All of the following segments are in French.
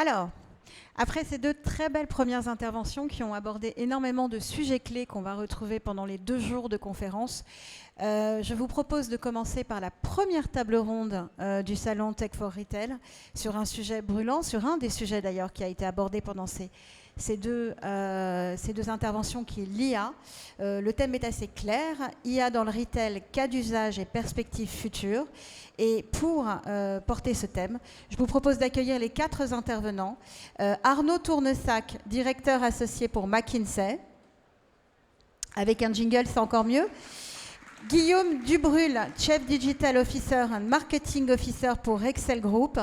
Alors, après ces deux très belles premières interventions qui ont abordé énormément de sujets clés qu'on va retrouver pendant les 2 jours de conférence, je vous propose de commencer par la première table ronde du salon Tech for Retail sur un sujet brûlant, sur un des sujets d'ailleurs qui a été abordé pendant ces deux interventions, qui est l'IA. Le thème est assez clair, IA dans le retail, cas d'usage et perspectives futures. Et pour porter ce thème, je vous propose d'accueillir les 4 intervenants. Arnaud Tournesac, directeur associé pour McKinsey. Avec un jingle, c'est encore mieux. Guillaume Dubrul, Chief Digital Officer and Marketing Officer pour Excel Group.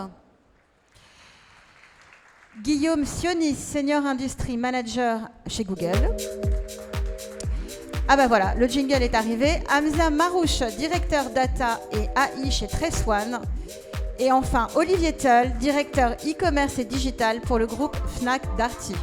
Guillaume Sionis, Senior Industry Manager chez Google. Ah ben voilà, le jingle est arrivé. Hamza Marouche, directeur data et AI chez Tressone. Et enfin, Olivier Tull, directeur e-commerce et digital pour le groupe Fnac Darty.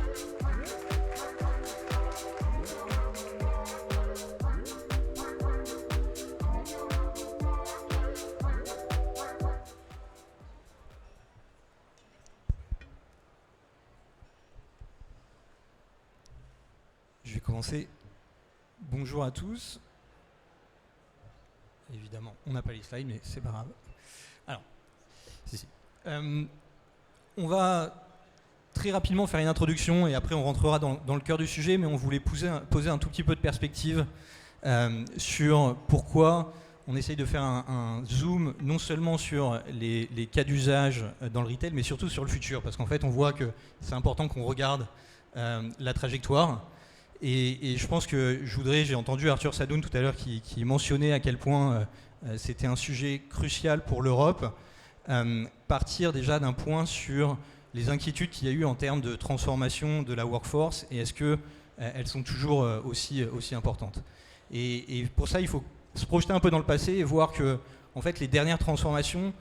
Je vais commencer. Bonjour à tous. Évidemment, on n'a pas les slides, mais c'est pas grave. Alors, on va très rapidement faire une introduction et après on rentrera dans le cœur du sujet, mais on voulait poser un tout petit peu de perspective sur pourquoi on essaye de faire un zoom non seulement sur les cas d'usage dans le retail, mais surtout sur le futur, parce qu'en fait on voit que c'est important qu'on regarde la trajectoire. Et je pense que j'ai entendu Arthur Sadoun tout à l'heure qui mentionnait à quel point c'était un sujet crucial pour l'Europe. Partir déjà d'un point sur les inquiétudes qu'il y a eu en termes de transformation de la workforce et est-ce qu'elles sont toujours aussi importantes. Et pour ça, il faut se projeter un peu dans le passé et voir que en fait, les dernières transformations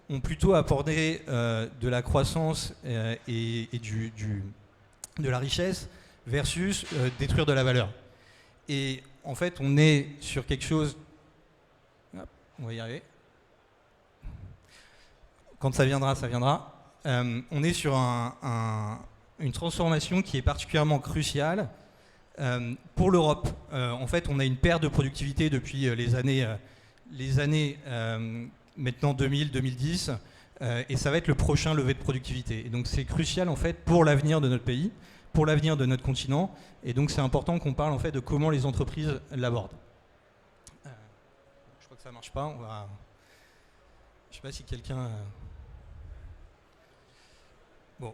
ont plutôt apporté de la croissance et de la richesse versus détruire de la valeur. Et en fait, on est sur quelque chose... Hop, on va y arriver. Quand ça viendra, ça viendra. On est sur une transformation qui est particulièrement cruciale pour l'Europe. En fait, on a une perte de productivité depuis les années maintenant 2000-2010, et ça va être le prochain levé de productivité. Et donc c'est crucial en fait pour l'avenir de notre pays, pour l'avenir de notre continent, et donc c'est important qu'on parle en fait de comment les entreprises l'abordent. Je crois que ça marche pas. Je sais pas si quelqu'un. Bon,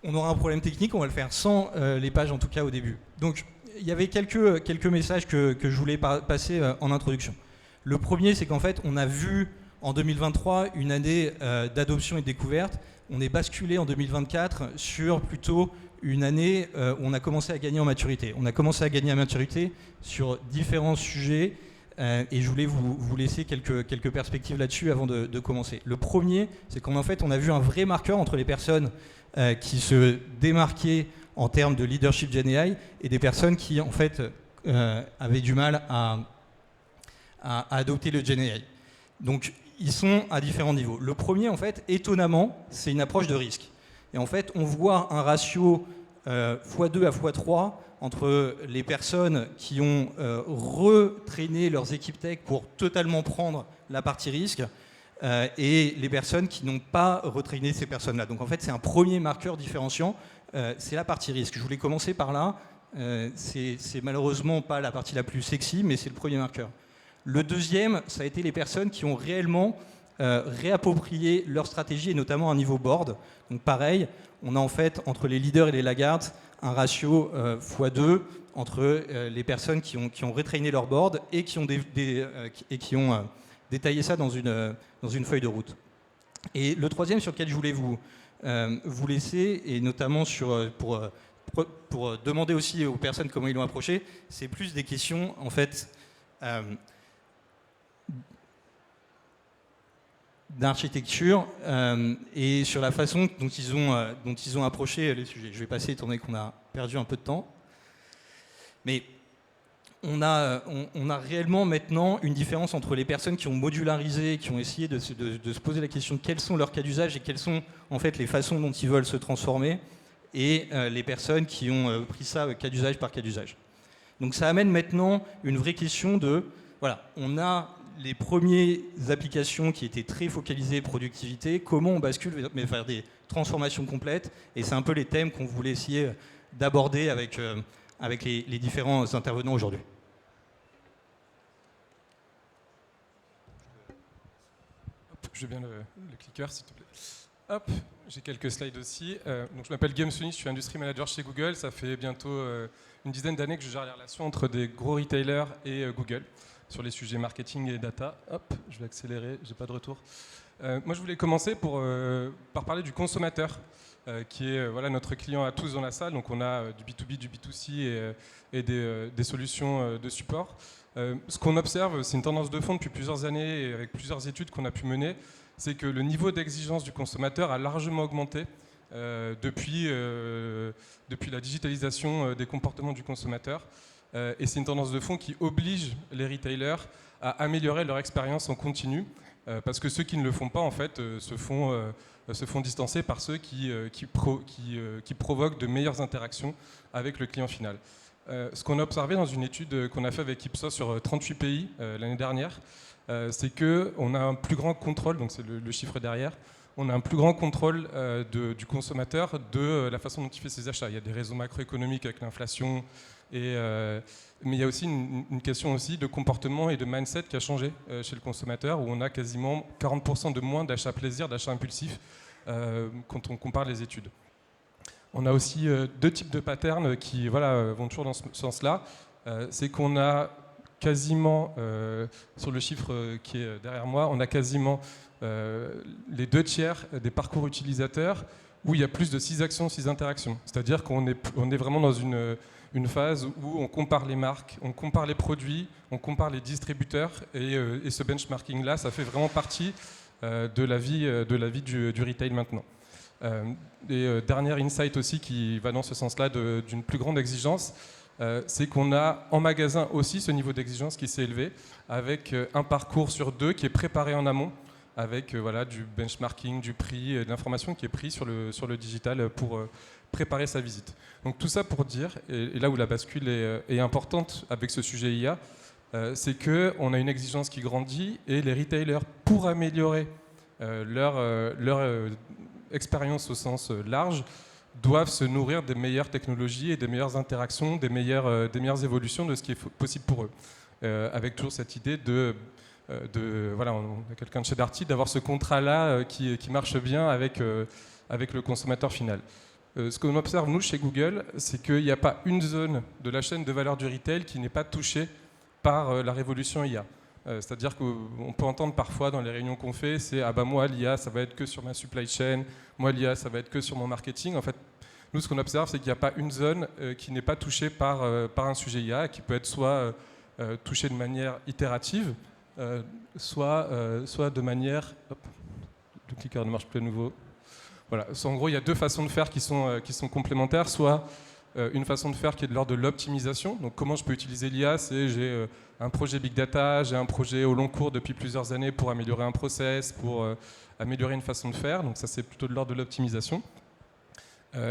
on aura un problème technique. On va le faire sans les pages en tout cas au début. Donc il y avait quelques messages que je voulais passer en introduction. Le premier, c'est qu'en fait on a vu en 2023 une année d'adoption et de découverte. On est basculé en 2024 sur plutôt une année où on a commencé à gagner en maturité. On a commencé à gagner en maturité sur différents sujets et je voulais vous laisser quelques perspectives là-dessus avant de commencer. Le premier, c'est qu'en fait, on a vu un vrai marqueur entre les personnes qui se démarquaient en termes de leadership GenAI et des personnes qui, en fait, avaient du mal à adopter le GenAI. Donc, ils sont à différents niveaux. Le premier, en fait, étonnamment, c'est une approche de risque. Et en fait, on voit un ratio x2 à x3 entre les personnes qui ont retraîné leurs équipes tech pour totalement prendre la partie risque et les personnes qui n'ont pas retraîné ces personnes-là. Donc en fait, c'est un premier marqueur différenciant, c'est la partie risque. Je voulais commencer par là. C'est malheureusement pas la partie la plus sexy, mais c'est le premier marqueur. Le deuxième, ça a été les personnes qui ont réellement réapproprié leur stratégie, et notamment à un niveau board. Donc pareil, on a en fait, entre les leaders et les laggards, un ratio x2 entre les personnes qui ont retrainé leur board et qui ont, détaillé ça dans une feuille de route. Et le troisième sur lequel je voulais vous laisser, et notamment pour demander aussi aux personnes comment ils l'ont approché, c'est plus des questions en fait d'architecture et sur la façon dont ils ont approché les sujets. Je vais passer étant donné qu'on a perdu un peu de temps. Mais on a réellement maintenant une différence entre les personnes qui ont modularisé, qui ont essayé de se poser la question de quels sont leurs cas d'usage et quelles sont en fait les façons dont ils veulent se transformer, et les personnes qui ont pris ça cas d'usage par cas d'usage. Donc ça amène maintenant une vraie question de, voilà, on a les premières applications qui étaient très focalisées productivité, comment on bascule vers des transformations complètes, et c'est un peu les thèmes qu'on voulait essayer d'aborder avec les différents intervenants aujourd'hui. Hop, je veux bien le clicker, s'il te plaît. Hop, j'ai quelques slides aussi. Donc je m'appelle Guillaume Souny, je suis Industry Manager chez Google. Ça fait bientôt une dizaine d'années que je gère les relations entre des gros retailers et Google sur les sujets marketing et data. Hop, je vais accélérer, j'ai pas de retour. Moi, je voulais commencer par parler du consommateur, qui est voilà, notre client à tous dans la salle. Donc on a du B2B, du B2C et des solutions de support. Ce qu'on observe, c'est une tendance de fond depuis plusieurs années et avec plusieurs études qu'on a pu mener, c'est que le niveau d'exigence du consommateur a largement augmenté depuis la digitalisation des comportements du consommateur. Et c'est une tendance de fond qui oblige les retailers à améliorer leur expérience en continu, parce que ceux qui ne le font pas, en fait, se font distancer par ceux qui provoquent de meilleures interactions avec le client final. Ce qu'on a observé dans une étude qu'on a fait avec Ipsos sur 38 pays l'année dernière, c'est qu'on a un plus grand contrôle, donc c'est le chiffre derrière, on a un plus grand contrôle du consommateur de la façon dont il fait ses achats. Il y a des raisons macroéconomiques avec l'inflation, mais il y a aussi une question aussi de comportement et de mindset qui a changé chez le consommateur, où on a quasiment 40% de moins d'achats plaisir, d'achats impulsifs quand on compare les études. On a aussi deux types de patterns qui vont toujours dans ce sens-là. C'est qu'on a quasiment, sur le chiffre qui est derrière moi, on a quasiment les 2/3 des parcours utilisateurs où il y a plus de 6 actions, 6 interactions. C'est-à-dire qu'on est vraiment dans une phase où on compare les marques, on compare les produits, on compare les distributeurs, et ce benchmarking-là, ça fait vraiment partie de la vie du retail maintenant. Dernier insight aussi qui va dans ce sens-là d'une plus grande exigence, c'est qu'on a en magasin aussi ce niveau d'exigence qui s'est élevé, avec un parcours sur 2 qui est préparé en amont, avec du benchmarking, du prix, de l'information qui est prise sur le digital pour préparer sa visite. Donc tout ça pour dire, et là où la bascule est importante avec ce sujet IA, c'est qu'on a une exigence qui grandit, et les retailers, pour améliorer leur expérience au sens large, doivent se nourrir des meilleures technologies et des meilleures interactions, des meilleures évolutions de ce qui est possible pour eux. Avec toujours cette idée on a quelqu'un de chez Darty, d'avoir ce contrat-là qui marche bien avec le consommateur final. Ce qu'on observe, nous, chez Google, c'est qu'il n'y a pas une zone de la chaîne de valeur du retail qui n'est pas touchée par la révolution IA. C'est-à-dire qu'on peut entendre parfois dans les réunions qu'on fait, c'est « Ah bah moi, l'IA, ça va être que sur ma supply chain, moi, l'IA, ça va être que sur mon marketing ». En fait, nous, ce qu'on observe, c'est qu'il n'y a pas une zone qui n'est pas touchée par un sujet IA, qui peut être soit touchée de manière itérative, soit de manière... Hop, le clicker ne marche plus à nouveau. Voilà. En gros, il y a deux façons de faire qui sont complémentaires, soit une façon de faire qui est de l'ordre de l'optimisation. Donc comment je peux utiliser l'IA, c'est j'ai un projet Big Data, j'ai un projet au long cours depuis plusieurs années pour améliorer un process, pour améliorer une façon de faire. Donc ça, c'est plutôt de l'ordre de l'optimisation.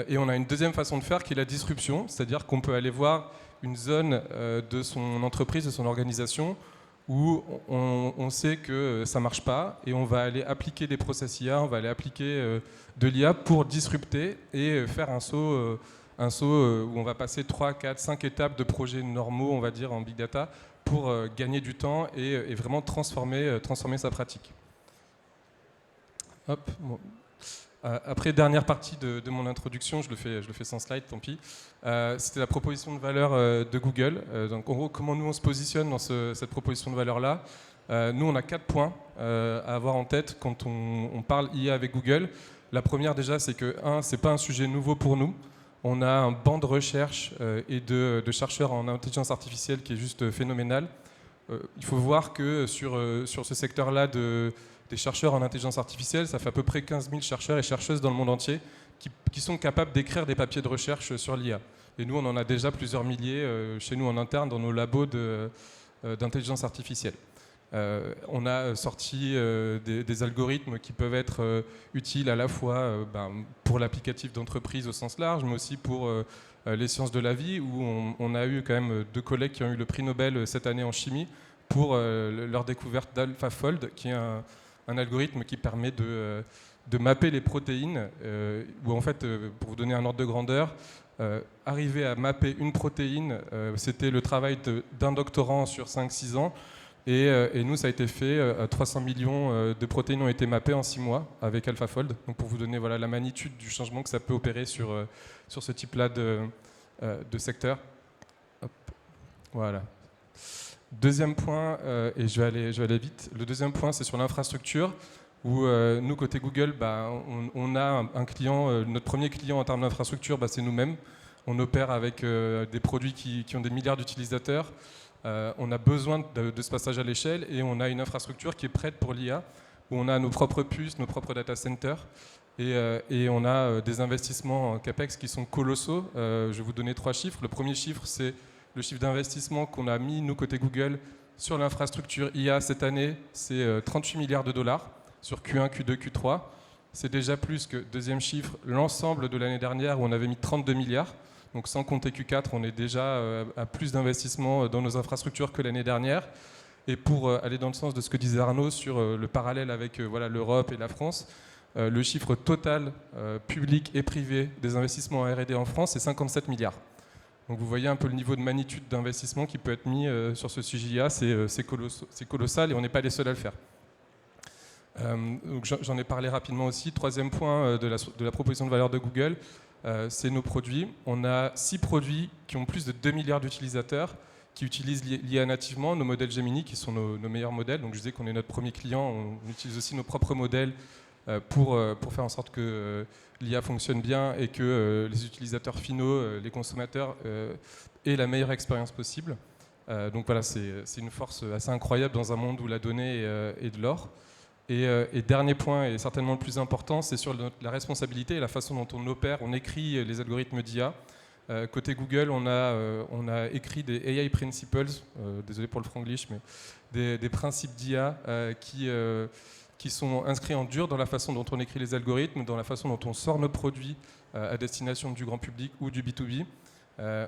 Et on a une deuxième façon de faire qui est la disruption, c'est-à-dire qu'on peut aller voir une zone de son entreprise, de son organisation, où on sait que ça ne marche pas, et on va aller appliquer des process IA, on va aller appliquer de l'IA pour disrupter et faire un saut où on va passer 3, 4, 5 étapes de projets normaux, on va dire, en Big Data, pour gagner du temps et vraiment transformer sa pratique. Hop, bon. Après, dernière partie de mon introduction, je le fais sans slide, tant pis. C'était la proposition de valeur de Google. Donc, en gros, comment nous on se positionne dans cette proposition de valeur-là. Nous, on a 4 points à avoir en tête quand on parle IA avec Google. La première, déjà, c'est que, c'est pas un sujet nouveau pour nous. On a un banc de recherche et de chercheurs en intelligence artificielle qui est juste phénoménal. Il faut voir que sur ce secteur-là des chercheurs en intelligence artificielle, ça fait à peu près 15 000 chercheurs et chercheuses dans le monde entier qui sont capables d'écrire des papiers de recherche sur l'IA. Et nous, on en a déjà plusieurs milliers chez nous en interne dans nos labos d'intelligence artificielle. On a sorti des algorithmes qui peuvent être utiles à la fois pour l'applicatif d'entreprise au sens large, mais aussi pour les sciences de la vie, où on a eu quand même 2 collègues qui ont eu le prix Nobel cette année en chimie pour leur découverte d'AlphaFold, qui est un algorithme qui permet de mapper les protéines, où en fait, pour vous donner un ordre de grandeur, arriver à mapper une protéine, c'était le travail d'un doctorant sur 5-6 ans. Et nous, ça a été fait, 300 millions de protéines ont été mappées en 6 mois avec AlphaFold. Donc pour vous donner la magnitude du changement que ça peut opérer sur ce type-là de secteur. Hop. Voilà. Deuxième point, et je vais aller vite, le deuxième point, c'est sur l'infrastructure, où nous, côté Google, on a un client, notre premier client en termes d'infrastructure, c'est nous-mêmes. On opère avec des produits qui ont des milliards d'utilisateurs. On a besoin de ce passage à l'échelle et on a une infrastructure qui est prête pour l'IA, où on a nos propres puces, nos propres data centers et on a des investissements en CAPEX qui sont colossaux. Je vais vous donner 3 chiffres. Le premier chiffre, c'est le chiffre d'investissement qu'on a mis, nous, côté Google, sur l'infrastructure IA cette année. C'est 38 milliards de dollars sur Q1, Q2, Q3. C'est déjà plus que, deuxième chiffre, l'ensemble de l'année dernière où on avait mis 32 milliards. Donc sans compter Q4, on est déjà à plus d'investissement dans nos infrastructures que l'année dernière. Et pour aller dans le sens de ce que disait Arnaud sur le parallèle avec l'Europe et la France, le chiffre total public et privé des investissements en R&D en France, c'est 57 milliards. Donc vous voyez un peu le niveau de magnitude d'investissement qui peut être mis sur ce sujet-là, c'est colossal et on n'est pas les seuls à le faire. Donc j'en ai parlé rapidement aussi. Troisième point de la proposition de valeur de Google, c'est nos produits. On a 6 produits qui ont plus de 2 milliards d'utilisateurs qui utilisent l'IA nativement, nos modèles Gemini qui sont nos meilleurs modèles. Donc je disais qu'on est notre premier client, on utilise aussi nos propres modèles pour faire en sorte que l'IA fonctionne bien et que les utilisateurs finaux, les consommateurs, aient la meilleure expérience possible. Donc voilà, c'est une force assez incroyable dans un monde où la donnée est de l'or. Et dernier point, et certainement le plus important, c'est sur la responsabilité et la façon dont on opère, on écrit les algorithmes d'IA. Côté Google, on a écrit des AI Principles, désolé pour le franglish, mais des principes d'IA qui sont inscrits en dur dans la façon dont on écrit les algorithmes, dans la façon dont on sort nos produits à destination du grand public ou du B2B.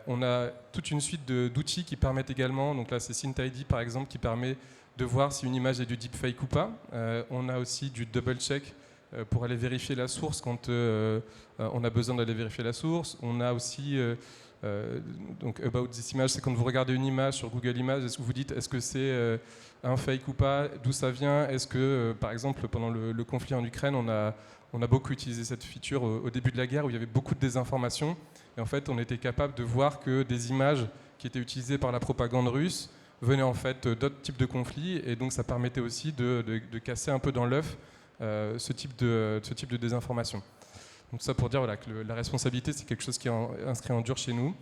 On a toute une suite d'outils qui permettent également, donc là c'est SynthID par exemple, qui permet de voir si une image est du deepfake ou pas. On a aussi du double check pour aller vérifier la source quand on a besoin d'aller vérifier la source. On a aussi donc about this image, c'est quand vous regardez une image sur Google Images, est-ce que vous dites est-ce que c'est un fake ou pas, d'où ça vient, est-ce que par exemple pendant le conflit en Ukraine on a beaucoup utilisé cette feature au début de la guerre où il y avait beaucoup de désinformation et en fait on était capable de voir que des images qui étaient utilisées par la propagande russe venaient en fait d'autres types de conflits et donc ça permettait aussi de casser un peu dans l'œuf ce type de désinformation. Donc ça pour dire voilà, que la responsabilité c'est quelque chose qui est inscrit en dur chez nous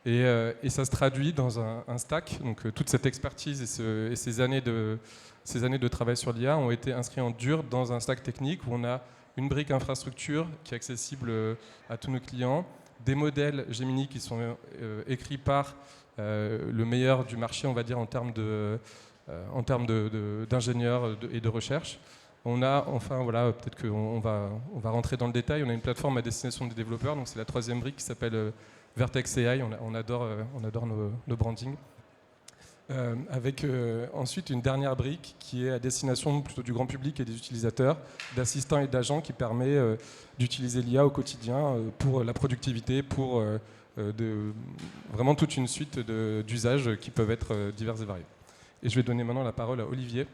et ça se traduit dans un stack, donc toute cette expertise et ces années de travail sur l'IA ont été inscrits en dur dans un stack technique où on a une brique infrastructure qui est accessible à tous nos clients, des modèles Gemini qui sont écrits par le meilleur du marché, on va dire, en termes d'ingénieurs et de recherche. On a, enfin voilà, peut-être qu'on va rentrer dans le détail, on a une plateforme à destination des développeurs, donc c'est la 3e brique qui s'appelle Vertex AI, on adore nos brandings. Avec ensuite une dernière brique qui est à destination plutôt du grand public et des utilisateurs, d'assistants et d'agents qui permet d'utiliser l'IA au quotidien pour la productivité, pour vraiment toute une suite d'usages qui peuvent être divers et variés. Et je vais donner maintenant la parole à Olivier.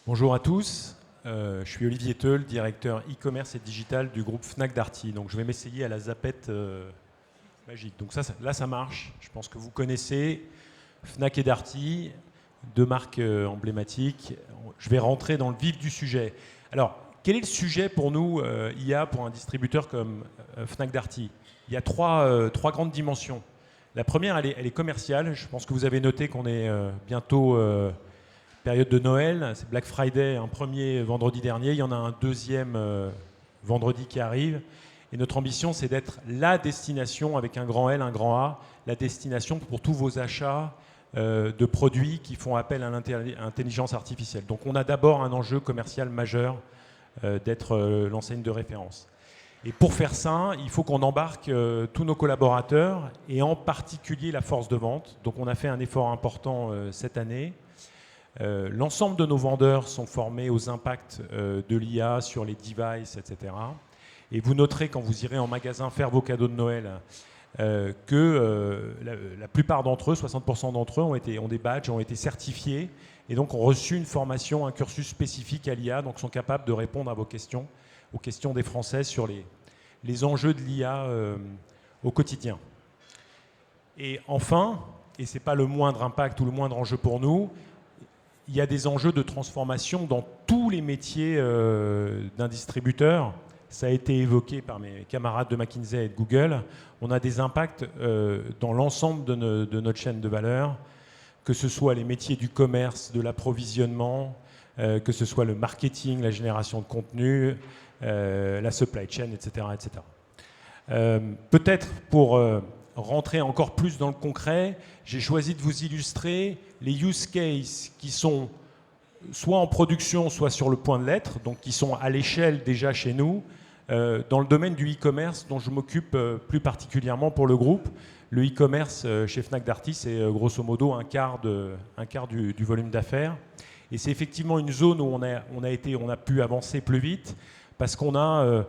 Bonjour à tous, je suis Olivier Teul, directeur e-commerce et digital du groupe Fnac Darty. Donc je vais m'essayer à la zapette magique. Donc là ça marche, je pense que vous connaissez Fnac et Darty, 2 marques emblématiques. Je vais rentrer dans le vif du sujet. Alors, quel est le sujet pour nous, IA, pour un distributeur comme Fnac Darty ? Il y a trois grandes dimensions. La première, elle est commerciale. Je pense que vous avez noté qu'on est bientôt période de Noël. C'est Black Friday, un premier vendredi dernier. Il y en a un deuxième vendredi qui arrive. Et notre ambition, c'est d'être la destination, avec un grand L, un grand A, la destination pour tous vos achats de produits qui font appel à l'intelligence artificielle. Donc on a d'abord un enjeu commercial majeur d'être l'enseigne de référence. Et pour faire ça, il faut qu'on embarque tous nos collaborateurs et en particulier la force de vente. Donc on a fait un effort important cette année. L'ensemble de nos vendeurs sont formés aux impacts de l'IA sur les devices, etc. Et vous noterez quand vous irez en magasin faire vos cadeaux de Noël que la plupart d'entre eux, 60% d'entre eux, ont des badges, ont été certifiés et donc ont reçu une formation, un cursus spécifique à l'IA, donc sont capables de répondre à vos questions, aux questions des Français sur les enjeux de l'IA au quotidien. Et enfin, et ce n'est pas le moindre impact ou le moindre enjeu pour nous, il y a des enjeux de transformation dans tous les métiers d'un distributeur. Ça a été évoqué par mes camarades de McKinsey et de Google. On a des impacts dans l'ensemble de notre chaîne de valeur, que ce soit les métiers du commerce, de l'approvisionnement, que ce soit le marketing, la génération de contenu, la supply chain, etc. etc. Peut-être pour rentrer encore plus dans le concret, j'ai choisi de vous illustrer les use cases qui sont soit en production, soit sur le point de l'être, donc qui sont à l'échelle déjà chez nous, dans le domaine du e-commerce dont je m'occupe plus particulièrement pour le groupe. Le e-commerce chez Fnac Darty, c'est grosso modo un quart du volume d'affaires. Et c'est effectivement une zone où on a pu avancer plus vite parce qu'on a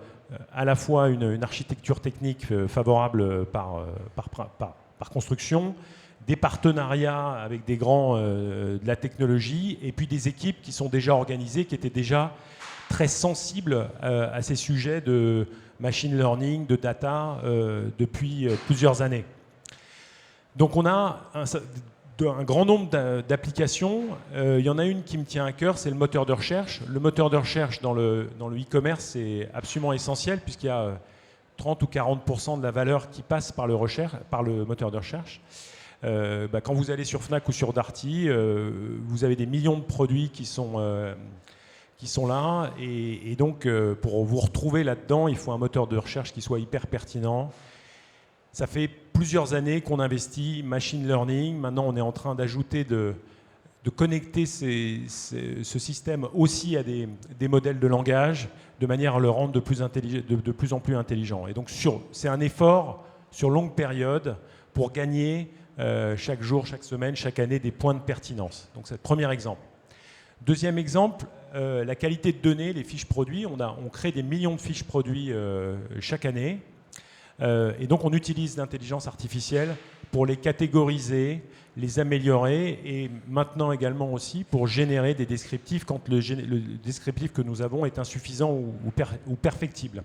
à la fois une architecture technique favorable par construction, des partenariats avec des grands de la technologie et puis des équipes qui sont déjà organisées, qui étaient déjà très sensibles à ces sujets de machine learning, de data depuis plusieurs années. Donc on a un grand nombre d'applications. Il y en a une qui me tient à cœur, c'est le moteur de recherche. Le moteur de recherche dans le e-commerce, c'est absolument essentiel puisqu'il y a 30 ou 40% de la valeur qui passe par le moteur de recherche. Quand vous allez sur Fnac ou sur Darty, vous avez des millions de produits qui sont là. Et donc, pour vous retrouver là-dedans, il faut un moteur de recherche qui soit hyper pertinent. Ça fait plusieurs années qu'on investit machine learning. Maintenant, on est en train d'ajouter, de connecter ce système aussi à des modèles de langage, de manière à le rendre de plus en plus intelligent. Et donc, c'est un effort sur longue période pour gagner chaque jour, chaque semaine, chaque année des points de pertinence. Donc, c'est le premier exemple. Deuxième exemple, la qualité de données, les fiches produits. On crée des millions de fiches produits chaque année. Et donc, on utilise l'intelligence artificielle pour les catégoriser, les améliorer et maintenant également aussi pour générer des descriptifs quand le descriptif que nous avons est insuffisant ou perfectible.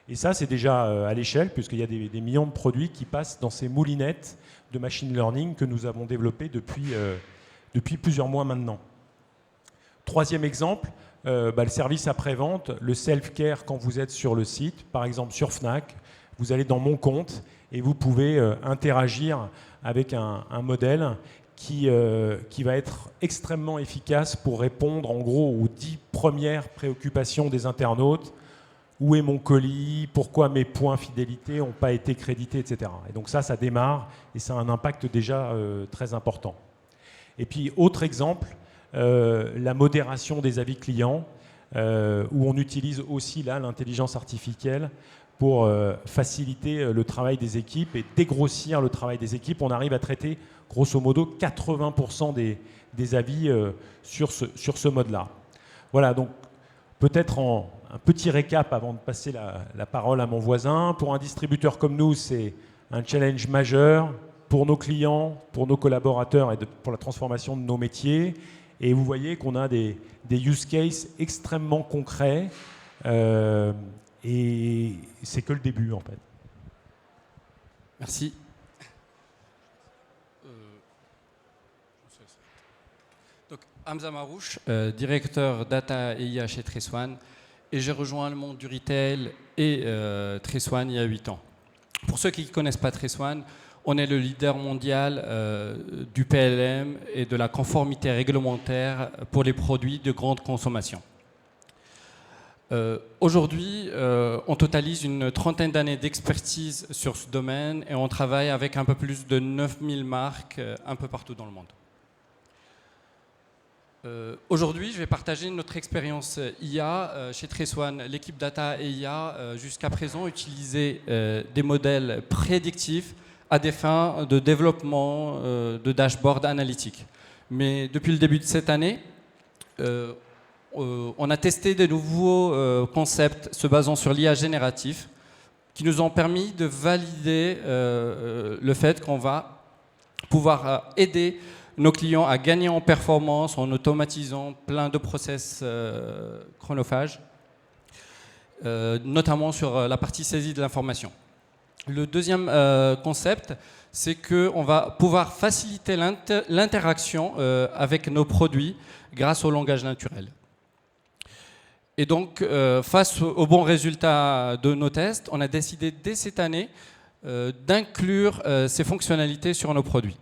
Et ça, c'est déjà à l'échelle puisqu'il y a des millions de produits qui passent dans ces moulinettes de machine learning que nous avons développées depuis plusieurs mois maintenant. Troisième exemple, le service après-vente, le self-care quand vous êtes sur le site, par exemple sur Fnac, vous allez dans Mon compte et vous pouvez interagir avec un modèle qui va être extrêmement efficace pour répondre en gros aux 10 premières préoccupations des internautes. Où est mon colis? Pourquoi mes points fidélité n'ont pas été crédités, etc. Et donc ça démarre et ça a un impact déjà très important. Et puis, autre exemple, la modération des avis clients, où on utilise aussi là l'intelligence artificielle pour faciliter le travail des équipes et dégrossir le travail des équipes. On arrive à traiter grosso modo 80% des avis sur ce mode-là. Voilà, donc peut-être un petit récap avant de passer la parole à mon voisin. Pour un distributeur comme nous, c'est un challenge majeur pour nos clients, pour nos collaborateurs et pour la transformation de nos métiers. Et vous voyez qu'on a des use cases extrêmement concrets et c'est que le début en fait. Merci. Donc, Hamza Marouche, directeur Data et IA chez Treswan. Et j'ai rejoint le monde du retail et Treswan il y a 8 ans. Pour ceux qui ne connaissent pas Treswan, on est le leader mondial du PLM et de la conformité réglementaire pour les produits de grande consommation. Aujourd'hui, on totalise une trentaine d'années d'expertise sur ce domaine et on travaille avec un peu plus de 9000 marques un peu partout dans le monde. Aujourd'hui, je vais partager notre expérience IA chez Treswan. L'équipe data et IA, jusqu'à présent, utilisait des modèles prédictifs à des fins de développement de dashboards analytiques. Mais depuis le début de cette année, on a testé de nouveaux concepts se basant sur l'IA génératif qui nous ont permis de valider le fait qu'on va pouvoir aider nos clients à gagner en performance en automatisant plein de process chronophages, notamment sur la partie saisie de l'information. Le deuxième concept, c'est qu'on va pouvoir faciliter l'interaction avec nos produits grâce au langage naturel. Et donc, face aux bons résultats de nos tests, on a décidé dès cette année d'inclure ces fonctionnalités sur nos produits.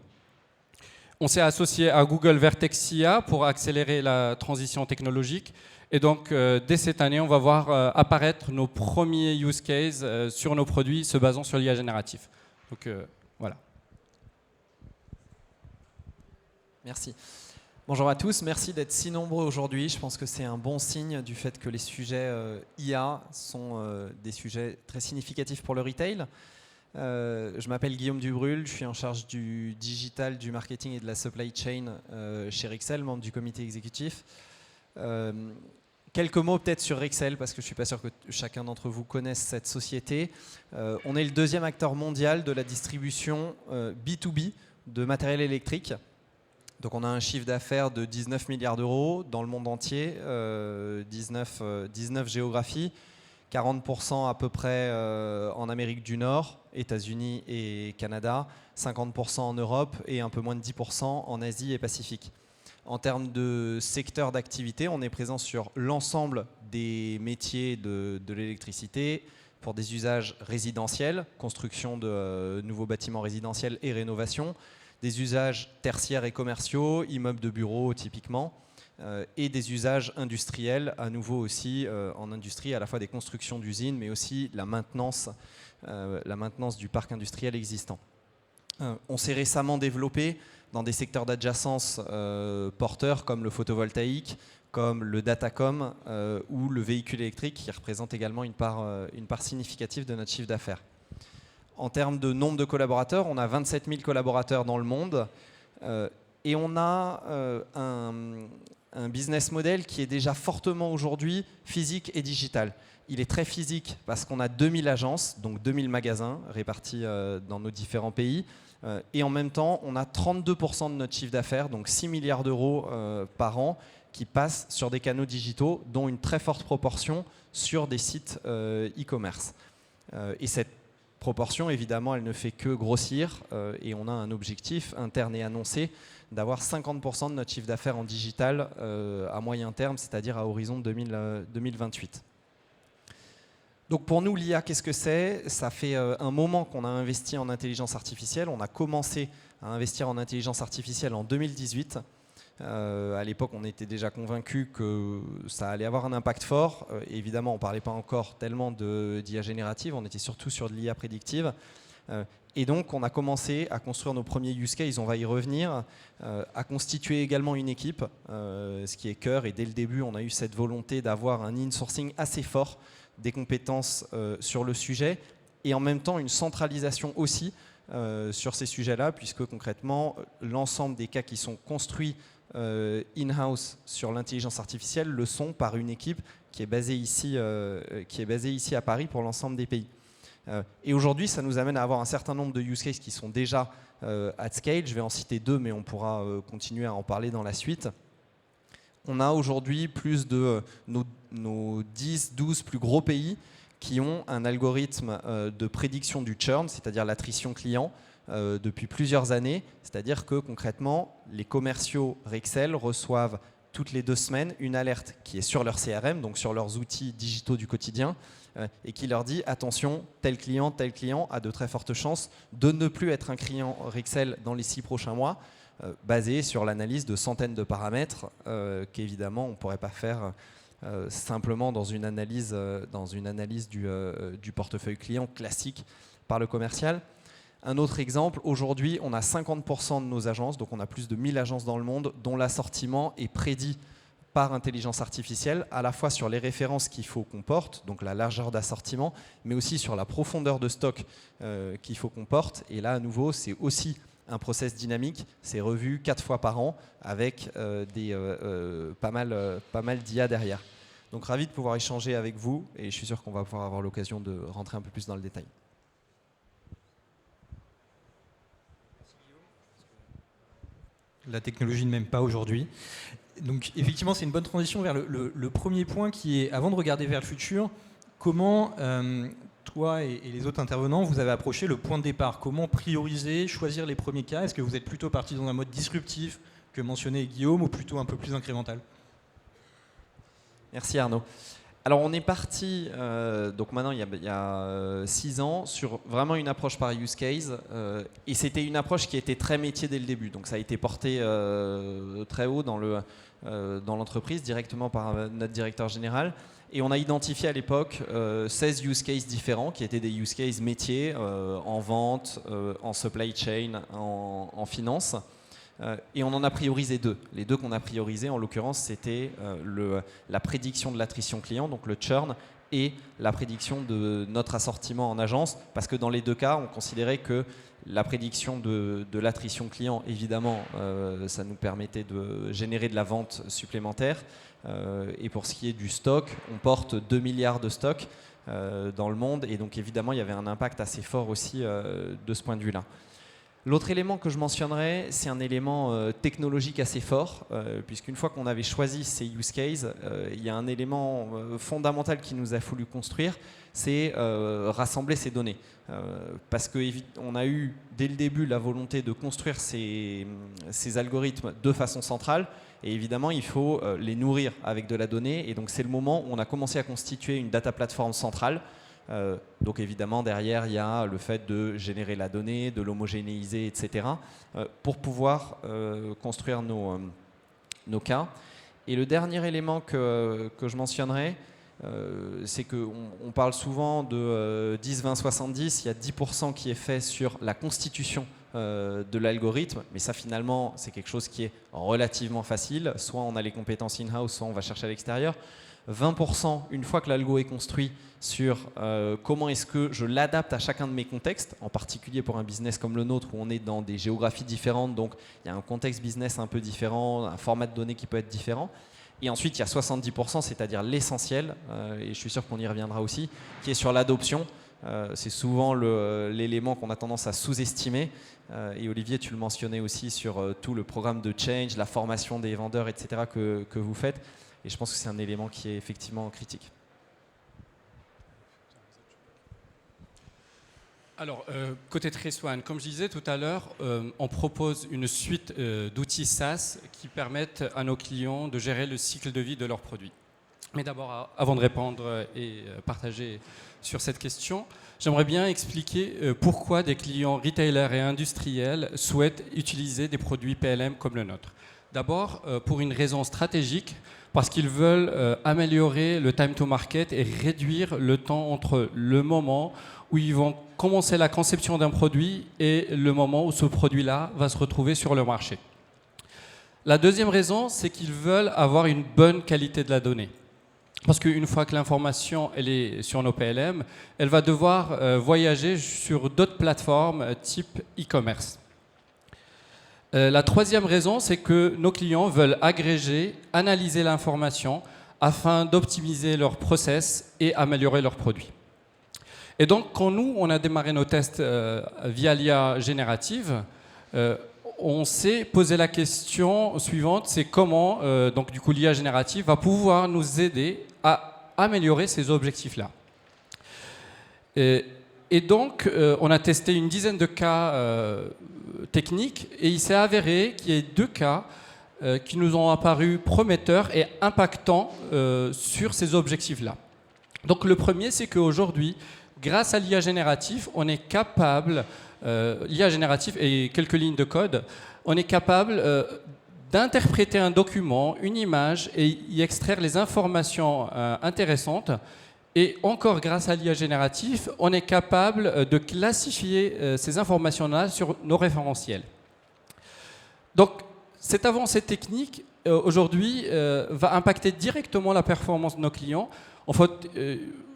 On s'est associé à Google Vertex IA pour accélérer la transition technologique. Et donc, dès cette année, on va voir apparaître nos premiers use cases sur nos produits se basant sur l'IA génératif. Donc, voilà. Merci. Bonjour à tous, merci d'être si nombreux aujourd'hui. Je pense que c'est un bon signe du fait que les sujets IA sont des sujets très significatifs pour le retail. Je m'appelle Guillaume Dubrul, je suis en charge du digital, du marketing et de la supply chain chez Rexel, membre du comité exécutif. Quelques mots peut-être sur Rexel, parce que je ne suis pas sûr que chacun d'entre vous connaisse cette société. On est le deuxième acteur mondial de la distribution B2B de matériel électrique. Donc on a un chiffre d'affaires de 19 milliards d'euros dans le monde entier, 19 géographies, 40% à peu près en Amérique du Nord, États-Unis et Canada, 50% en Europe et un peu moins de 10% en Asie et Pacifique. En termes de secteur d'activité, on est présent sur l'ensemble des métiers de l'électricité pour des usages résidentiels, construction de nouveaux bâtiments résidentiels et rénovation, des usages tertiaires et commerciaux, immeubles de bureaux typiquement, et des usages industriels, à nouveau aussi en industrie, à la fois des constructions d'usines, mais aussi la maintenance du parc industriel existant. On s'est récemment développé dans des secteurs d'adjacence porteurs comme le photovoltaïque, comme le datacom ou le véhicule électrique qui représente également une part significative de notre chiffre d'affaires. En termes de nombre de collaborateurs, on a 27 000 collaborateurs dans le monde et on a un business model qui est déjà fortement aujourd'hui physique et digital. Il est très physique parce qu'on a 2000 agences, donc 2000 magasins répartis dans nos différents pays. Et en même temps, on a 32% de notre chiffre d'affaires, donc 6 milliards d'euros par an, qui passent sur des canaux digitaux, dont une très forte proportion sur des sites e-commerce. Et cette proportion, évidemment, elle ne fait que grossir et on a un objectif interne et annoncé d'avoir 50% de notre chiffre d'affaires en digital à moyen terme, c'est-à-dire à horizon 2028. Donc pour nous, l'IA, qu'est-ce que c'est? Ça fait un moment qu'on a investi en intelligence artificielle. On a commencé à investir en intelligence artificielle en 2018. À l'époque, on était déjà convaincus que ça allait avoir un impact fort. Évidemment, on ne parlait pas encore tellement d'IA générative, on était surtout sur de l'IA prédictive. Et donc, on a commencé à construire nos premiers use cases, on va y revenir, à constituer également une équipe, ce qui est cœur. Et dès le début, on a eu cette volonté d'avoir un insourcing assez fort des compétences sur le sujet et en même temps une centralisation aussi sur ces sujets-là, puisque concrètement, l'ensemble des cas qui sont construits in-house sur l'intelligence artificielle le sont par une équipe qui est basée ici à Paris pour l'ensemble des pays. Et aujourd'hui, ça nous amène à avoir un certain nombre de use cases qui sont déjà at scale. Je vais en citer deux, mais on pourra continuer à en parler dans la suite. On a aujourd'hui plus de nos 10-12 plus gros pays qui ont un algorithme de prédiction du churn, c'est-à-dire l'attrition client, depuis plusieurs années. C'est-à-dire que concrètement, les commerciaux Rexel reçoivent toutes les 2 semaines une alerte qui est sur leur CRM, donc sur leurs outils digitaux du quotidien, et qui leur dit attention, tel client a de très fortes chances de ne plus être un client Rexel dans les 6 prochains mois, basé sur l'analyse de centaines de paramètres qu'évidemment on ne pourrait pas faire simplement dans une analyse du portefeuille client classique par le commercial. Un autre exemple, aujourd'hui, on a 50% de nos agences, donc on a plus de 1000 agences dans le monde, dont l'assortiment est prédit par intelligence artificielle, à la fois sur les références qu'il faut qu'on porte, donc la largeur d'assortiment, mais aussi sur la profondeur de stock qu'il faut qu'on porte. Et là, à nouveau, c'est aussi un process dynamique, c'est revu 4 fois par an avec pas mal d'IA derrière. Donc ravi de pouvoir échanger avec vous et je suis sûr qu'on va pouvoir avoir l'occasion de rentrer un peu plus dans le détail. La technologie ne m'aime pas aujourd'hui. Donc effectivement, c'est une bonne transition vers le premier point qui est, avant de regarder vers le futur, comment toi et les autres intervenants, vous avez approché le point de départ. Comment prioriser, choisir les premiers cas? Est-ce que vous êtes plutôt parti dans un mode disruptif que mentionnait Guillaume ou plutôt un peu plus incrémental? Merci Arnaud. Alors on est parti, donc maintenant il y a 6 ans, sur vraiment une approche par use case, et c'était une approche qui était très métier dès le début, donc ça a été porté très haut dans l'entreprise, directement par notre directeur général, et on a identifié à l'époque 16 use cases différents, qui étaient des use cases métiers, en vente, en supply chain, en finance. Et on en a priorisé 2. Les 2 qu'on a priorisés, en l'occurrence, c'était la prédiction de l'attrition client, donc le churn, et la prédiction de notre assortiment en agence, parce que dans les 2 cas, on considérait que la prédiction de l'attrition client, évidemment, ça nous permettait de générer de la vente supplémentaire. Et pour ce qui est du stock, on porte 2 milliards de stocks dans le monde, et donc évidemment, il y avait un impact assez fort aussi de ce point de vue-là. L'autre élément que je mentionnerai, c'est un élément technologique assez fort, puisqu'une fois qu'on avait choisi ces use cases, il y a un élément fondamental qu'il nous a fallu construire, c'est rassembler ces données. Parce qu'on a eu dès le début la volonté de construire ces algorithmes de façon centrale, et évidemment il faut les nourrir avec de la donnée, et donc c'est le moment où on a commencé à constituer une data platform centrale. Donc évidemment derrière il y a le fait de générer la donnée, de l'homogénéiser, etc. Pour pouvoir construire nos cas. Et le dernier élément que je mentionnerai, c'est qu'on parle souvent de 10, 20, 70, il y a 10% qui est fait sur la constitution de l'algorithme, mais ça finalement c'est quelque chose qui est relativement facile, soit on a les compétences in-house, soit on va chercher à l'extérieur. 20% une fois que l'algo est construit sur comment est-ce que je l'adapte à chacun de mes contextes, en particulier pour un business comme le nôtre où on est dans des géographies différentes, donc il y a un contexte business un peu différent, un format de données qui peut être différent. Et ensuite il y a 70%, c'est-à-dire l'essentiel, et je suis sûr qu'on y reviendra aussi, qui est sur l'adoption. C'est souvent l'élément qu'on a tendance à sous-estimer, et Olivier tu le mentionnais aussi sur tout le programme de change, la formation des vendeurs, etc. que vous faites. Et je pense que c'est un élément qui est effectivement critique. Alors, côté TraceOne, comme je disais tout à l'heure, on propose une suite d'outils SaaS qui permettent à nos clients de gérer le cycle de vie de leurs produits. Mais d'abord, avant de répondre et partager sur cette question, j'aimerais bien expliquer pourquoi des clients retailers et industriels souhaitent utiliser des produits PLM comme le nôtre. D'abord, pour une raison stratégique, parce qu'ils veulent améliorer le time to market et réduire le temps entre le moment où ils vont commencer la conception d'un produit et le moment où ce produit-là va se retrouver sur le marché. La deuxième raison, c'est qu'ils veulent avoir une bonne qualité de la donnée. Parce qu'une fois que l'information elle est sur nos PLM, elle va devoir voyager sur d'autres plateformes type e-commerce. La troisième raison, c'est que nos clients veulent agréger, analyser l'information afin d'optimiser leur process et améliorer leurs produits. Et donc, quand nous, on a démarré nos tests via l'IA générative, on s'est posé la question suivante, c'est comment donc, du coup, l'IA générative va pouvoir nous aider à améliorer ces objectifs-là. Et donc, on a testé une dizaine de cas techniques et il s'est avéré qu'il y a 2 cas qui nous ont apparu prometteurs et impactants sur ces objectifs-là. Donc, le premier, c'est qu'aujourd'hui, grâce à l'IA générative, on est capable, l'IA générative et quelques lignes de code, on est capable d'interpréter un document, une image, et y extraire les informations intéressantes. Et encore grâce à l'IA génératif, on est capable de classifier ces informations-là sur nos référentiels. Donc, cette avancée technique, aujourd'hui, va impacter directement la performance de nos clients. En fait,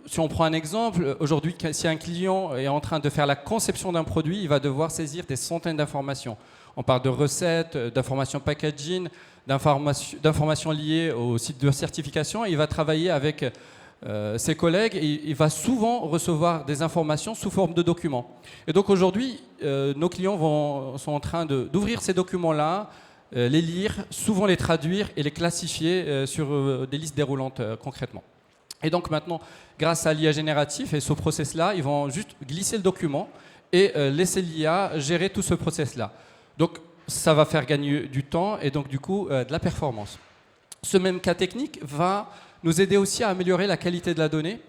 si on prend un exemple, aujourd'hui, si un client est en train de faire la conception d'un produit, il va devoir saisir des centaines d'informations. On parle de recettes, d'informations packaging, d'informations liées au site de certification. Il va travailler avec ses collègues et il va souvent recevoir des informations sous forme de documents. Et donc aujourd'hui, nos clients sont en train d'ouvrir ces documents-là, les lire, souvent les traduire et les classifier sur des listes déroulantes concrètement. Et donc maintenant, grâce à l'IA génératif et ce process-là, ils vont juste glisser le document et laisser l'IA gérer tout ce process-là. Donc ça va faire gagner du temps et donc du coup de la performance. Ce même cas technique va nous aider aussi à améliorer la qualité de la donnée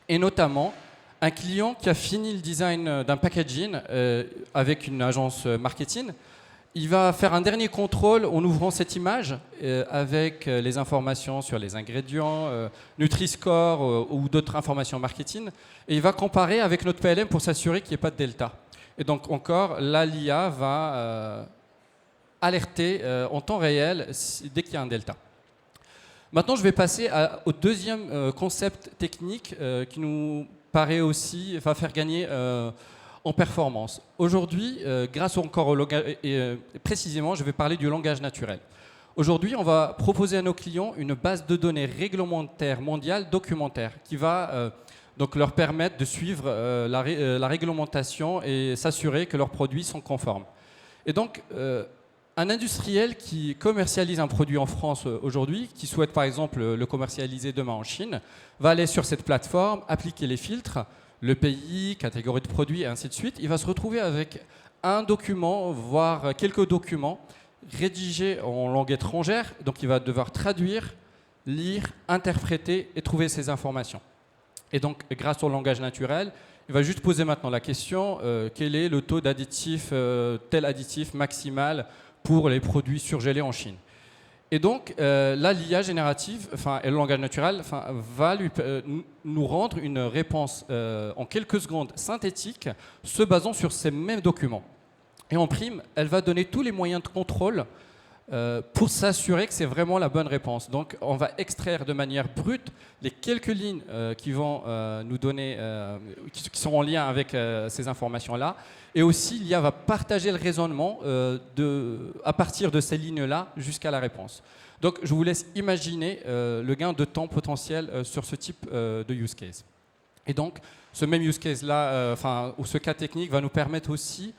et notamment un client qui a fini le design d'un packaging avec une agence marketing. Il va faire un dernier contrôle en ouvrant cette image avec les informations sur les ingrédients, Nutri-Score ou d'autres informations marketing. Et il va comparer avec notre PLM pour s'assurer qu'il n'y ait pas de delta. Et donc encore, là, l'IA va alerter en temps réel dès qu'il y a un delta. Maintenant, je vais passer au deuxième concept technique qui nous paraît aussi va faire gagner en performance. Aujourd'hui, grâce encore au langage, et précisément, je vais parler du langage naturel. Aujourd'hui, on va proposer à nos clients une base de données réglementaire mondiale documentaire qui va donc leur permettre de suivre la réglementation et s'assurer que leurs produits sont conformes. Et donc, un industriel qui commercialise un produit en France aujourd'hui, qui souhaite par exemple le commercialiser demain en Chine, va aller sur cette plateforme, appliquer les filtres, le pays, catégorie de produits, et ainsi de suite. Il va se retrouver avec un document, voire quelques documents, rédigés en langue étrangère. Donc il va devoir traduire, lire, interpréter et trouver ces informations. Et donc, grâce au langage naturel, il va juste poser maintenant la question, quel est le taux d'additif, tel additif maximal pour les produits surgelés en Chine. Et donc, là, l'IA générative, et le langage naturel, va nous rendre une réponse en quelques secondes synthétique, se basant sur ces mêmes documents. Et en prime, elle va donner tous les moyens de contrôle pour s'assurer que c'est vraiment la bonne réponse. Donc, on va extraire de manière brute les quelques lignes qui vont nous donner, qui sont en lien avec ces informations-là. Et aussi, l'IA va partager le raisonnement à partir de ces lignes-là jusqu'à la réponse. Donc, je vous laisse imaginer le gain de temps potentiel sur ce type de use case. Et donc, ce même use case-là, ou ce cas technique, va nous permettre aussi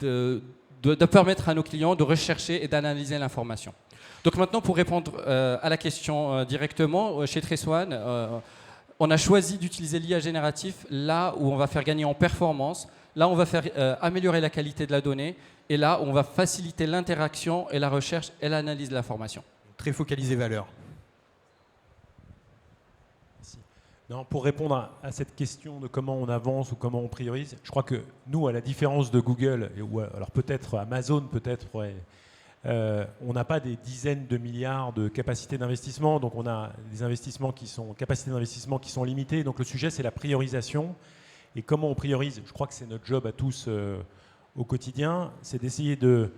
de permettre à nos clients de rechercher et d'analyser l'information. Donc maintenant, pour répondre à la question directement, chez TraceOne, on a choisi d'utiliser l'IA génératif là où on va faire gagner en performance, là où on va faire améliorer la qualité de la donnée, et là où on va faciliter l'interaction et la recherche et l'analyse de l'information. Très focalisé valeur. Non, pour répondre à cette question de comment on avance ou comment on priorise, je crois que nous, à la différence de Google, ou alors peut-être Amazon, on n'a pas des dizaines de milliards de capacités d'investissement, donc on a des capacités d'investissement qui sont limitées. Donc le sujet, c'est la priorisation. Et comment on priorise, je crois que c'est notre job à tous au quotidien, c'est d'essayer de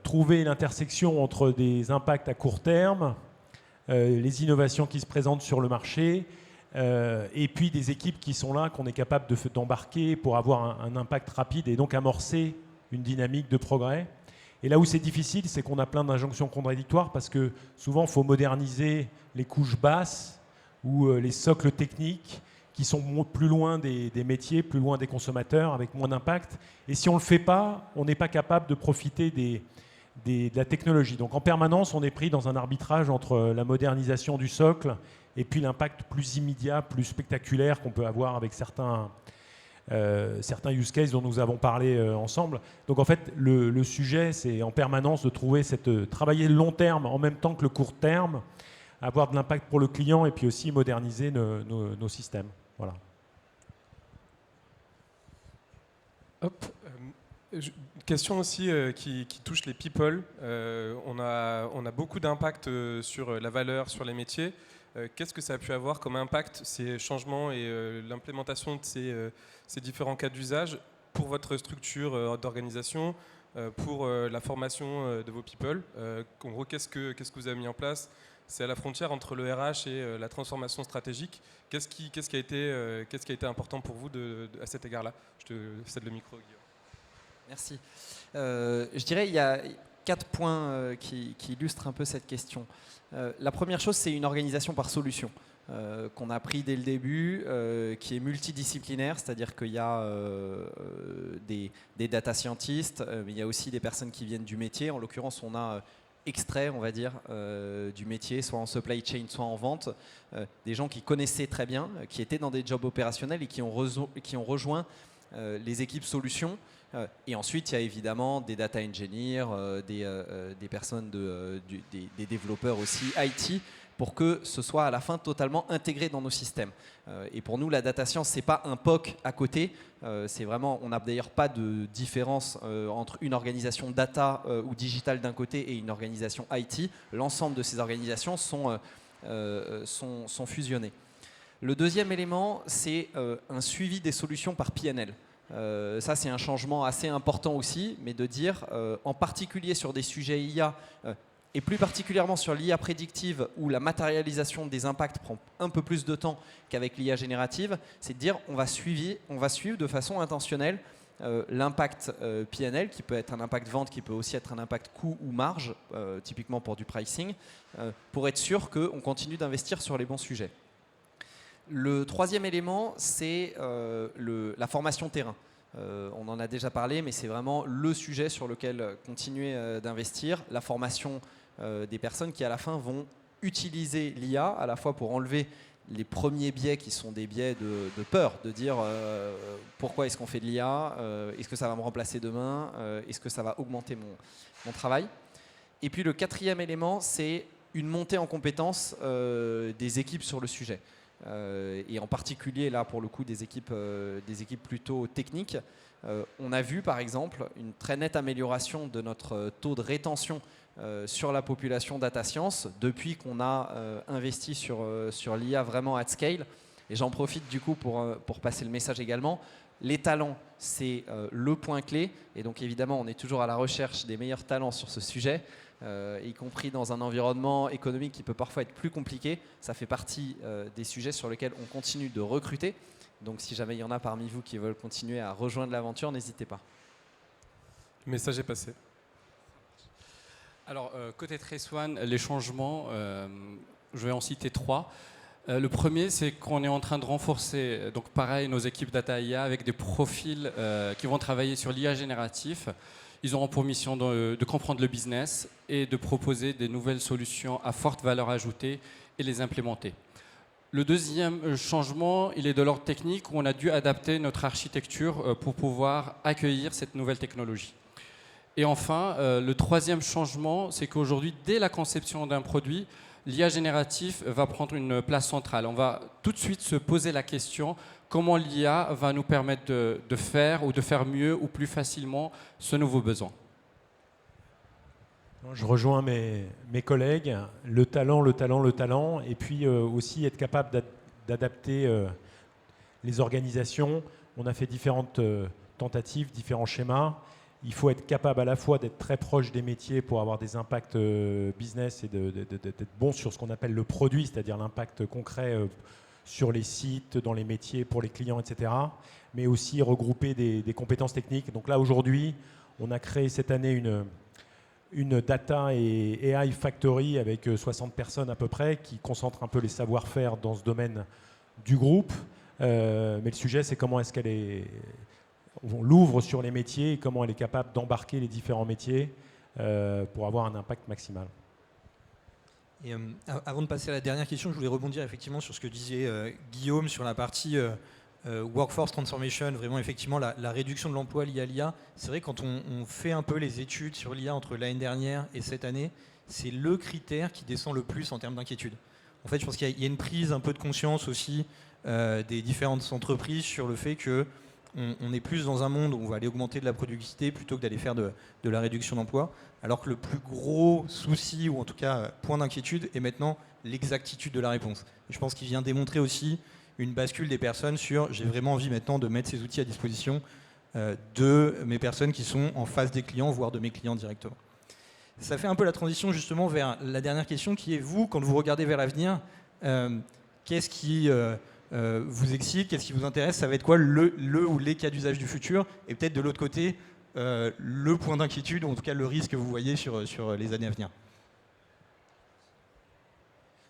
trouver l'intersection entre des impacts à court terme, les innovations qui se présentent sur le marché, et puis des équipes qui sont là, qu'on est capable d'embarquer pour avoir un impact rapide et donc amorcer une dynamique de progrès. Et là où c'est difficile, c'est qu'on a plein d'injonctions contradictoires parce que souvent, il faut moderniser les couches basses ou les socles techniques qui sont plus loin des métiers, plus loin des consommateurs, avec moins d'impact. Et si on ne le fait pas, on n'est pas capable de profiter de la technologie. Donc en permanence, on est pris dans un arbitrage entre la modernisation du socle et puis l'impact plus immédiat, plus spectaculaire qu'on peut avoir avec certains use cases dont nous avons parlé ensemble. Donc en fait, le sujet, c'est en permanence de travailler le long terme en même temps que le court terme, avoir de l'impact pour le client et puis aussi moderniser nos systèmes. Voilà. Hop. Question aussi qui touche les people. On a beaucoup d'impact sur la valeur, sur les métiers. Qu'est-ce que ça a pu avoir comme impact, ces changements et l'implémentation de ces différents cas d'usage pour votre structure d'organisation, pour la formation de vos people? En gros, qu'est-ce que vous avez mis en place? C'est à la frontière entre le RH et la transformation stratégique. Qu'est-ce qui a été important pour vous à cet égard-là? Je te cède le micro, Guillaume. Merci. Je dirais qu'il y a 4 points qui illustrent un peu cette question. La première chose, c'est une organisation par solution qu'on a pris dès le début, qui est multidisciplinaire, c'est-à-dire qu'il y a des data scientists, mais il y a aussi des personnes qui viennent du métier. En l'occurrence, on a extrait, on va dire, du métier, soit en supply chain, soit en vente, des gens qui connaissaient très bien, qui étaient dans des jobs opérationnels et qui ont rejoint les équipes solutions. Et ensuite, il y a évidemment des data engineers, des personnes, des développeurs aussi IT, pour que ce soit à la fin totalement intégré dans nos systèmes. Et pour nous, la data science, c'est pas un POC à côté. C'est vraiment, on n'a d'ailleurs pas de différence entre une organisation data ou digital d'un côté et une organisation IT. L'ensemble de ces organisations sont fusionnées. Le deuxième élément, c'est un suivi des solutions par PNL. Ça, c'est un changement assez important aussi, mais de dire, en particulier sur des sujets IA, et plus particulièrement sur l'IA prédictive, où la matérialisation des impacts prend un peu plus de temps qu'avec l'IA générative, c'est de dire on va suivre de façon intentionnelle l'impact PNL, qui peut être un impact vente, qui peut aussi être un impact coût ou marge, typiquement pour du pricing, pour être sûr qu'on continue d'investir sur les bons sujets. Le troisième élément, c'est la formation terrain. On en a déjà parlé, mais c'est vraiment le sujet sur lequel continuer d'investir. La formation des personnes qui, à la fin, vont utiliser l'IA, à la fois pour enlever les premiers biais qui sont des biais de peur, de dire pourquoi est-ce qu'on fait de l'IA, est-ce que ça va me remplacer demain, est-ce que ça va augmenter mon travail. Et puis le quatrième élément, c'est une montée en compétences des équipes sur le sujet. Et en particulier là pour le coup des équipes plutôt techniques. On a vu par exemple une très nette amélioration de notre taux de rétention sur la population data science depuis qu'on a investi sur l'IA vraiment at scale. Et j'en profite du coup pour passer le message également. Les talents, c'est le point clé, et donc évidemment on est toujours à la recherche des meilleurs talents sur ce sujet. Y compris dans un environnement économique qui peut parfois être plus compliqué. Ça fait partie des sujets sur lesquels on continue de recruter. Donc si jamais il y en a parmi vous qui veulent continuer à rejoindre l'aventure, n'hésitez pas. Le message est passé. Alors, côté TraceOne, les changements, je vais en citer 3. Le premier, c'est qu'on est en train de renforcer, donc pareil, nos équipes data IA avec des profils qui vont travailler sur l'IA génératif. Ils auront pour mission de comprendre le business et de proposer des nouvelles solutions à forte valeur ajoutée et les implémenter. Le deuxième changement, il est de l'ordre technique, où on a dû adapter notre architecture pour pouvoir accueillir cette nouvelle technologie. Et enfin, le troisième changement, c'est qu'aujourd'hui, dès la conception d'un produit, l'IA génératif va prendre une place centrale. On va tout de suite se poser la question comment l'IA va nous permettre de faire ou de faire mieux ou plus facilement ce nouveau besoin. Je rejoins mes collègues, le talent, et puis aussi être capable d'adapter les organisations. On a fait différentes tentatives, différents schémas. Il faut être capable à la fois d'être très proche des métiers pour avoir des impacts business et d'être bon sur ce qu'on appelle le produit, c'est-à-dire l'impact concret sur les sites, dans les métiers, pour les clients, etc. Mais aussi regrouper des compétences techniques. Donc là, aujourd'hui, on a créé cette année une data et AI factory avec 60 personnes à peu près qui concentrent un peu les savoir-faire dans ce domaine du groupe. Mais le sujet, c'est comment est-ce on l'ouvre sur les métiers et comment elle est capable d'embarquer les différents métiers pour avoir un impact maximal. Et avant de passer à la dernière question, je voulais rebondir effectivement sur ce que disait Guillaume sur la partie workforce transformation, vraiment effectivement la réduction de l'emploi liée à l'IA. C'est vrai quand on fait un peu les études sur l'IA entre l'année dernière et cette année, c'est le critère qui descend le plus en termes d'inquiétude. En fait, je pense qu'il y a une prise un peu de conscience aussi des différentes entreprises sur le fait que on est plus dans un monde où on va aller augmenter de la productivité plutôt que d'aller faire de la réduction d'emploi, alors que le plus gros souci, ou en tout cas point d'inquiétude, est maintenant l'exactitude de la réponse. Et je pense qu'il vient démontrer aussi une bascule des personnes sur j'ai vraiment envie maintenant de mettre ces outils à disposition de mes personnes qui sont en face des clients, voire de mes clients directement. Ça fait un peu la transition justement vers la dernière question qui est vous, quand vous regardez vers l'avenir, qu'est-ce qui vous excite, qu'est-ce qui vous intéresse, ça va être quoi le ou les cas d'usage du futur, et peut-être de l'autre côté, le point d'inquiétude, ou en tout cas le risque que vous voyez sur les années à venir.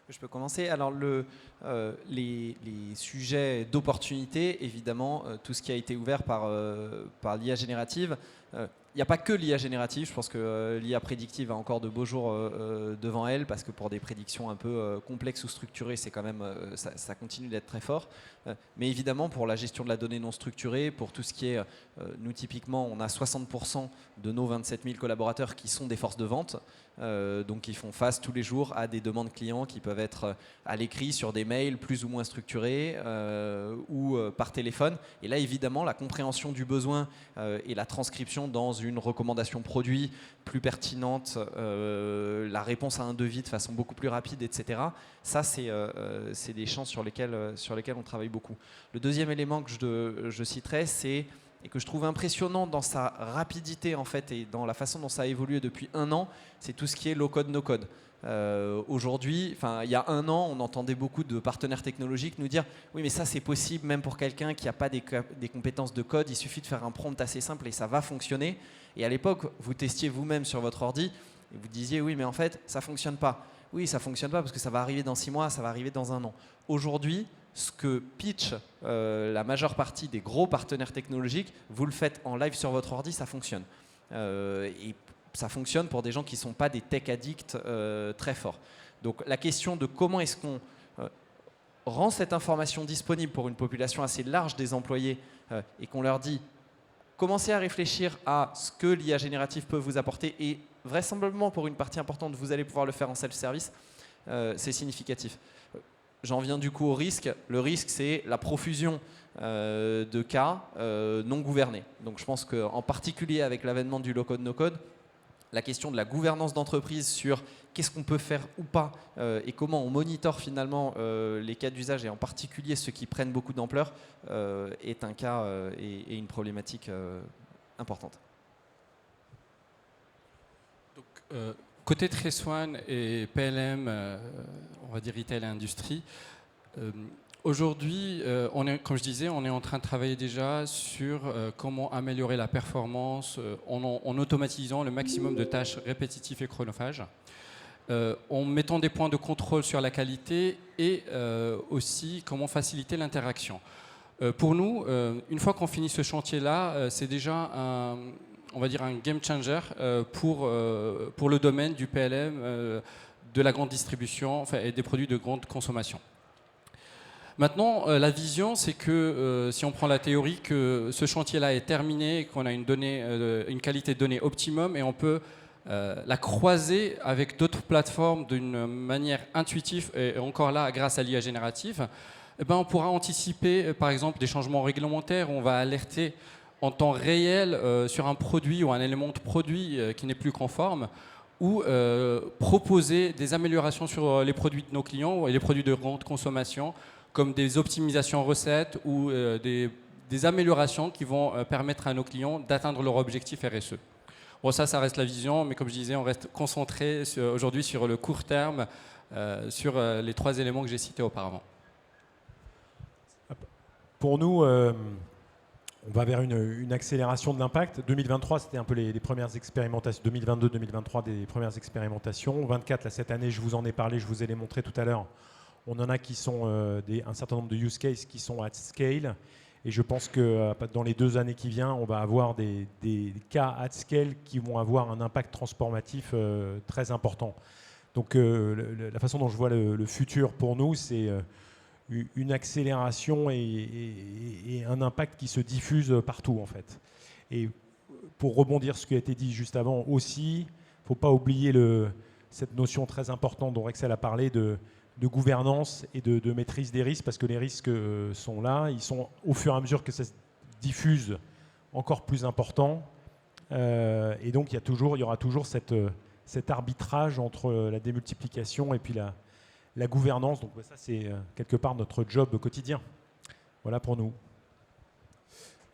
Je peux commencer. Alors, les sujets d'opportunité, évidemment, tout ce qui a été ouvert par l'IA générative. Il n'y a pas que l'IA générative. Je pense que l'IA prédictive a encore de beaux jours devant elle, parce que pour des prédictions un peu complexes ou structurées, c'est quand même, ça continue d'être très fort. Mais évidemment, pour la gestion de la donnée non structurée, pour tout ce qui est, nous typiquement, on a 60% de nos 27 000 collaborateurs qui sont des forces de vente. Donc ils font face tous les jours à des demandes clients qui peuvent être à l'écrit sur des mails plus ou moins structurés ou par téléphone. Et là évidemment la compréhension du besoin et la transcription dans une recommandation produit plus pertinente, la réponse à un devis de façon beaucoup plus rapide, etc. Ça c'est des champs sur lesquels on travaille beaucoup. Le deuxième élément que je citerai, c'est et que je trouve impressionnant dans sa rapidité en fait et dans la façon dont ça a évolué depuis un an, c'est tout ce qui est low-code, no-code. Aujourd'hui, il y a un an, on entendait beaucoup de partenaires technologiques nous dire « Oui, mais ça c'est possible même pour quelqu'un qui n'a pas des compétences de code, il suffit de faire un prompt assez simple et ça va fonctionner. » Et à l'époque, vous testiez vous-même sur votre ordi et vous disiez « Oui, mais en fait, ça ne fonctionne pas. » Oui, ça ne fonctionne pas parce que ça va arriver dans 6 mois, ça va arriver dans un an. Aujourd'hui, ce que pitch la majeure partie des gros partenaires technologiques, vous le faites en live sur votre ordi, ça fonctionne. Et ça fonctionne pour des gens qui ne sont pas des tech addicts très forts. Donc la question de comment est-ce qu'on rend cette information disponible pour une population assez large des employés et qu'on leur dit commencez à réfléchir à ce que l'IA générative peut vous apporter et vraisemblablement pour une partie importante, vous allez pouvoir le faire en self-service, c'est significatif. J'en viens du coup au risque. Le risque, c'est la profusion de cas non gouvernés. Donc je pense qu'en particulier avec l'avènement du low-code, no-code, la question de la gouvernance d'entreprise sur qu'est-ce qu'on peut faire ou pas et comment on monitore finalement les cas d'usage et en particulier ceux qui prennent beaucoup d'ampleur est un cas et une problématique importante. Donc, côté TraceOne et PLM, on va dire retail et industrie, aujourd'hui, comme je disais, on est en train de travailler déjà sur comment améliorer la performance en automatisant le maximum de tâches répétitives et chronophages, en mettant des points de contrôle sur la qualité et aussi comment faciliter l'interaction. Pour nous, une fois qu'on finit ce chantier-là, c'est déjà on va dire un game changer pour le domaine du PLM, de la grande distribution et des produits de grande consommation. Maintenant, la vision, c'est que si on prend la théorie, que ce chantier-là est terminé, qu'on a une qualité de données optimum et on peut la croiser avec d'autres plateformes d'une manière intuitive et encore là, grâce à l'IA générative, eh ben, on pourra anticiper par exemple des changements réglementaires où on va alerter en temps réel sur un produit ou un élément de produit qui n'est plus conforme ou proposer des améliorations sur les produits de nos clients et les produits de grande consommation comme des optimisations recettes ou des améliorations qui vont permettre à nos clients d'atteindre leur objectif RSE. Bon, ça reste la vision, mais comme je disais, on reste concentré aujourd'hui sur le court terme, sur les 3 éléments que j'ai cités auparavant. Pour nous, on va vers une accélération de l'impact. 2023, c'était un peu les premières expérimentations. 2022, 2023, des premières expérimentations. 2024, là, cette année, je vous en ai parlé, je vous ai les montré tout à l'heure. On en a qui sont un certain nombre de use cases qui sont at scale. Et je pense que dans les 2 années qui viennent, on va avoir des cas at scale qui vont avoir un impact transformatif très important. Donc la façon dont je vois le futur pour nous, c'est une accélération et un impact qui se diffuse partout en fait. Et pour rebondir sur ce qui a été dit juste avant aussi, il ne faut pas oublier cette notion très importante dont Rexel a parlé de gouvernance et de maîtrise des risques, parce que les risques sont là, ils sont au fur et à mesure que ça se diffuse encore plus important. Et donc il y aura toujours cet arbitrage entre la démultiplication et puis la gouvernance. Donc ça, c'est quelque part notre job quotidien. Voilà pour nous.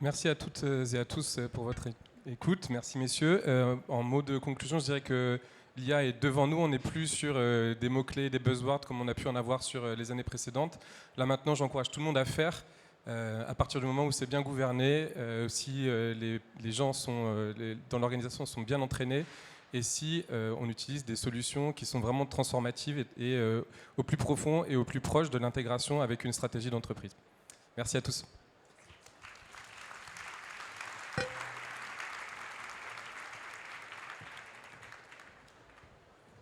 Merci à toutes et à tous pour votre écoute. Merci messieurs. En mot de conclusion, je dirais que l'IA est devant nous. On n'est plus sur des mots-clés, des buzzwords comme on a pu en avoir sur les années précédentes. Là maintenant, j'encourage tout le monde à faire. À partir du moment où c'est bien gouverné, si les gens dans l'organisation sont bien entraînés et si on utilise des solutions qui sont vraiment transformatives et au plus profond et au plus proche de l'intégration avec une stratégie d'entreprise. Merci à tous.